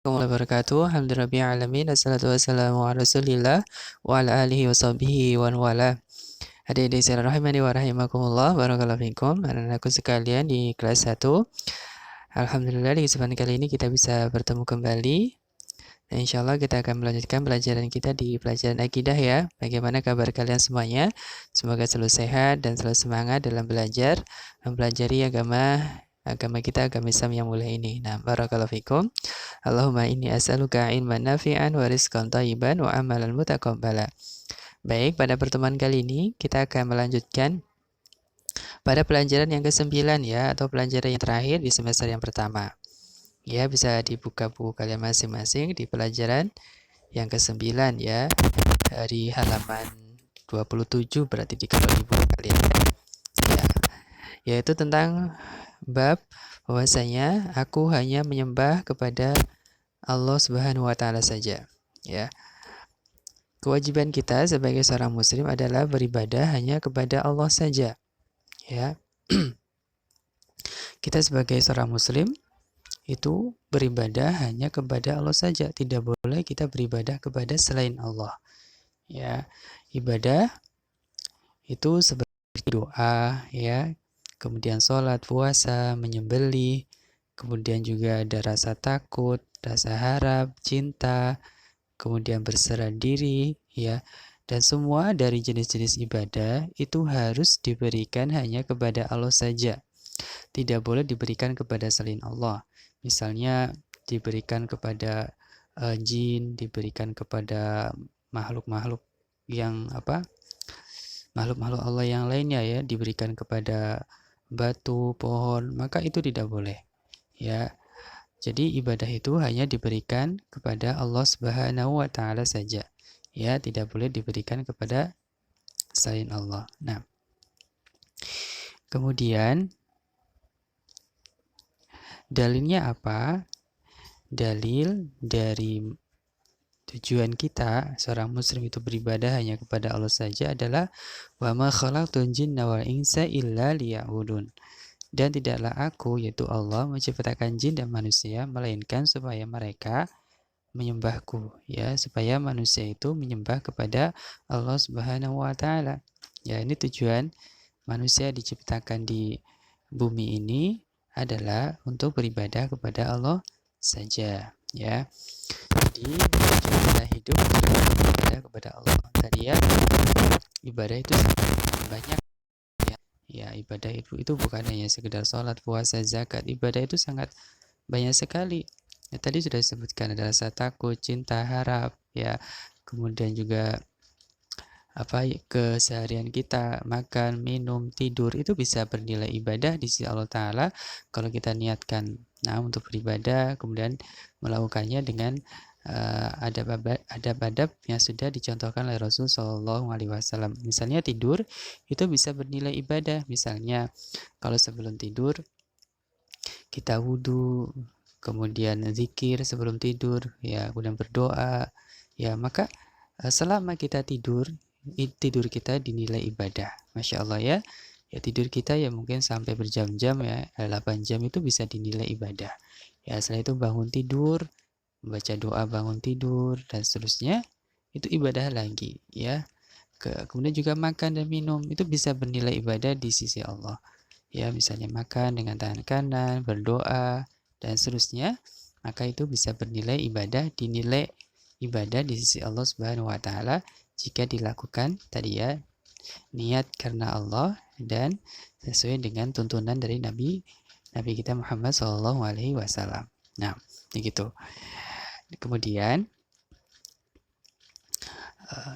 Warahmatullahi wabarakatuh. Alhamdulillahirabbil alamin. Wassalatu wassalamu ala Rasulillah wa ala alihi wa sahbihi wa wala. Adik-adik sekalian rahimani wa rahimakumullah. Barakallahu fikum. Anak-anakku sekalian di kelas 1. Alhamdulillah di kesempatan kali ini kita bisa bertemu kembali. Dan insya Allah kita akan melanjutkan pelajaran kita di pelajaran akidah ya. Bagaimana kabar kalian semuanya? Semoga selalu sehat dan selalu semangat dalam belajar mempelajari agama kita, agama Islam yang mulia ini. Nah, barakallahu fikum. Allahumma inni as'aluka ilman nafi'an wa rizqan thayyiban wa amalan mutaqabbala. Baik, pada pertemuan kali ini kita akan melanjutkan pada pelajaran yang ke-9 ya, atau pelajaran yang terakhir di semester yang pertama. Ya, bisa dibuka buku kalian masing-masing di pelajaran yang ke-9 ya, dari halaman 27 berarti di kalau di buku kalian. Ya, yaitu tentang bab bahwasanya aku hanya menyembah kepada Allah Subhanahu wa taala saja, ya. Kewajiban kita sebagai seorang muslim adalah beribadah hanya kepada Allah saja, ya. Kita sebagai seorang muslim itu beribadah hanya kepada Allah saja, tidak boleh kita beribadah kepada selain Allah. Ya, ibadah itu seperti doa, ya. Kemudian sholat, puasa, menyembelih, kemudian juga ada rasa takut, rasa harap, cinta, kemudian berserah diri, ya. Dan semua dari jenis-jenis ibadah itu harus diberikan hanya kepada Allah saja. Tidak boleh diberikan kepada selain Allah. Misalnya diberikan kepada jin, diberikan kepada makhluk-makhluk yang makhluk-makhluk Allah yang lainnya ya, diberikan kepada batu, pohon, maka itu tidak boleh. Ya. Jadi ibadah itu hanya diberikan kepada Allah Subhanahu wa taala saja. Ya, tidak boleh diberikan kepada selain Allah. Nah, kemudian dalilnya apa? Dalil dari tujuan kita seorang muslim itu beribadah hanya kepada Allah saja adalah wa ma khalaqtul jinna wal insa illa liya'budun. Dan tidaklah aku, yaitu Allah, menciptakan jin dan manusia melainkan supaya mereka menyembahku, ya, supaya manusia itu menyembah kepada Allah Subhanahu wa taala. Ya, ini tujuan manusia diciptakan di bumi ini adalah untuk beribadah kepada Allah saja, ya. Jadi tujuan kita hidup adalah beribadah kepada Allah. Tadi ya, ibadah itu banyak. Ya, ibadah itu bukan hanya sekedar sholat, puasa, zakat. Ibadah itu sangat banyak sekali. Ya, tadi sudah disebutkan ada rasa takut, cinta, harap, ya. Kemudian juga keseharian kita, makan, minum, tidur itu bisa bernilai ibadah di sisi Allah Ta'ala kalau kita niatkan untuk beribadah, kemudian melakukannya dengan adab-adab yang sudah dicontohkan oleh Rasul Shallallahu Alaihi Wasallam. Misalnya tidur itu bisa bernilai ibadah. Misalnya kalau sebelum tidur kita wudhu, kemudian zikir sebelum tidur, ya, kemudian berdoa, ya, maka selama kita tidur kita dinilai ibadah. Masya Allah ya. Ya, tidur kita ya mungkin sampai berjam-jam ya, 8 jam itu bisa dinilai ibadah. Ya, setelah itu bangun tidur, membaca doa bangun tidur dan seterusnya, itu ibadah lagi ya. Kemudian juga makan dan minum itu bisa bernilai ibadah di sisi Allah. Ya, misalnya makan dengan tangan kanan, berdoa dan seterusnya, maka itu bisa bernilai ibadah, dinilai ibadah di sisi Allah Subhanahu wa taala jika dilakukan tadi ya, niat karena Allah dan sesuai dengan tuntunan dari Nabi kita Muhammad Shallallahu Alaihi Wasallam. Nah, begitu. Kemudian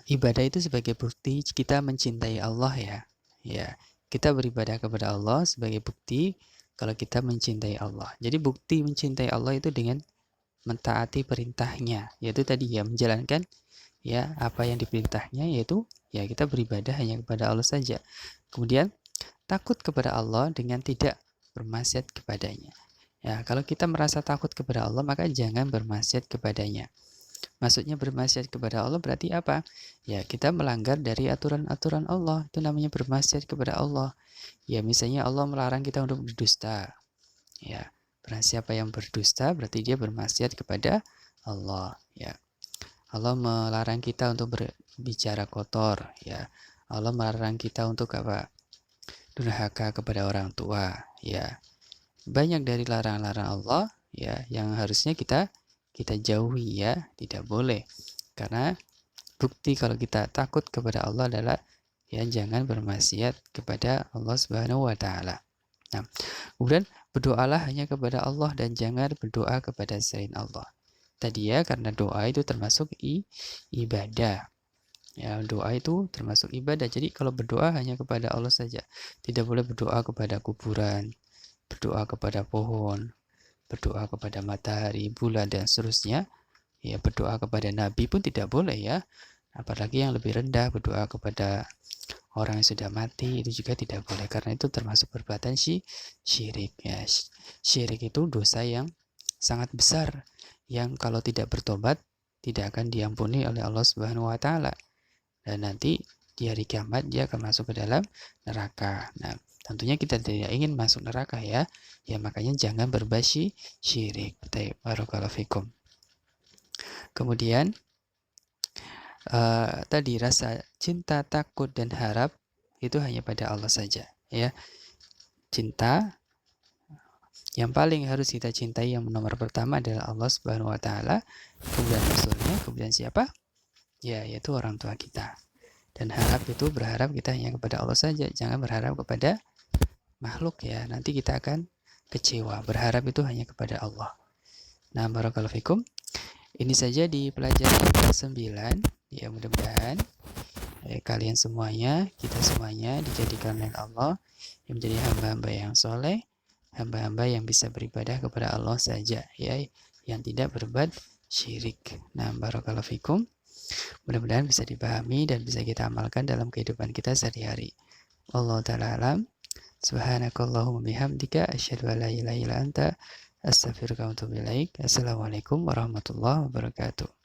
ibadah itu sebagai bukti kita mencintai Allah ya. Ya, kita beribadah kepada Allah sebagai bukti kalau kita mencintai Allah. Jadi bukti mencintai Allah itu dengan mentaati perintahnya, yaitu tadi ya menjalankan ya apa yang diperintahnya, yaitu ya kita beribadah hanya kepada Allah saja. Kemudian takut kepada Allah dengan tidak bermaksiat kepadanya. Ya, kalau kita merasa takut kepada Allah, maka jangan bermaksiat kepadanya. Maksudnya bermaksiat kepada Allah berarti apa? Ya, kita melanggar dari aturan-aturan Allah. Itu namanya bermaksiat kepada Allah. Ya, misalnya Allah melarang kita untuk berdusta. Ya, Barang siapa yang berdusta berarti dia bermaksiat kepada Allah, ya. Allah melarang kita untuk berbicara kotor, ya. Allah melarang kita untuk apa? Durhaka kepada orang tua, ya. Banyak dari larangan-larangan Allah, ya, yang harusnya kita jauhi, ya. Tidak boleh. Karena bukti kalau kita takut kepada Allah adalah ya jangan bermaksiat kepada Allah Subhanahu wa taala. Nah, kemudian berdoalah hanya kepada Allah dan jangan berdoa kepada selain Allah. Tadi ya, karena doa itu termasuk ibadah. Ya, doa itu termasuk ibadah. Jadi kalau berdoa hanya kepada Allah saja. Tidak boleh berdoa kepada kuburan, berdoa kepada pohon, berdoa kepada matahari, bulan dan seterusnya. Ya, berdoa kepada nabi pun tidak boleh, ya. Apalagi yang lebih rendah, berdoa kepada orang yang sudah mati, itu juga tidak boleh karena itu termasuk perbuatan syirik, ya. Syirik itu dosa yang sangat besar yang kalau tidak bertobat tidak akan diampuni oleh Allah Subhanahu wa taala. Dan nanti di hari kiamat dia akan masuk ke dalam neraka. Nah, tentunya kita tidak ingin masuk neraka, ya. Ya makanya jangan berbasi syirik. Barakallahu fikum. Kemudian tadi rasa cinta, takut dan harap itu hanya pada Allah saja, ya. Cinta yang paling harus kita cintai yang nomor pertama adalah Allah Subhanahu wa taala, kemudian Rasulnya, kemudian siapa? Ya, yaitu orang tua kita. Dan harap itu berharap kita hanya kepada Allah saja, jangan berharap kepada makhluk, ya. Nanti kita akan kecewa. Berharap itu hanya kepada Allah. Nah, barakallahu fikum. Ini saja di pelajaran ke-9. Ya, mudah-mudahan kalian semuanya, kita semuanya dijadikan oleh Allah yang menjadi hamba-hamba yang soleh, hamba-hamba yang bisa beribadah kepada Allah saja, ya, yang tidak berbuat syirik. Nah, barakallahu fikum. Mudah-mudahan bisa dipahami dan bisa kita amalkan dalam kehidupan kita sehari-hari. Wallahu ta'ala alam. Subhanakallahumma bihamdika asyhadu an la ilaha illa anta astaghfiruka wa atubu ilaik. Assalamualaikum warahmatullahi wabarakatuh.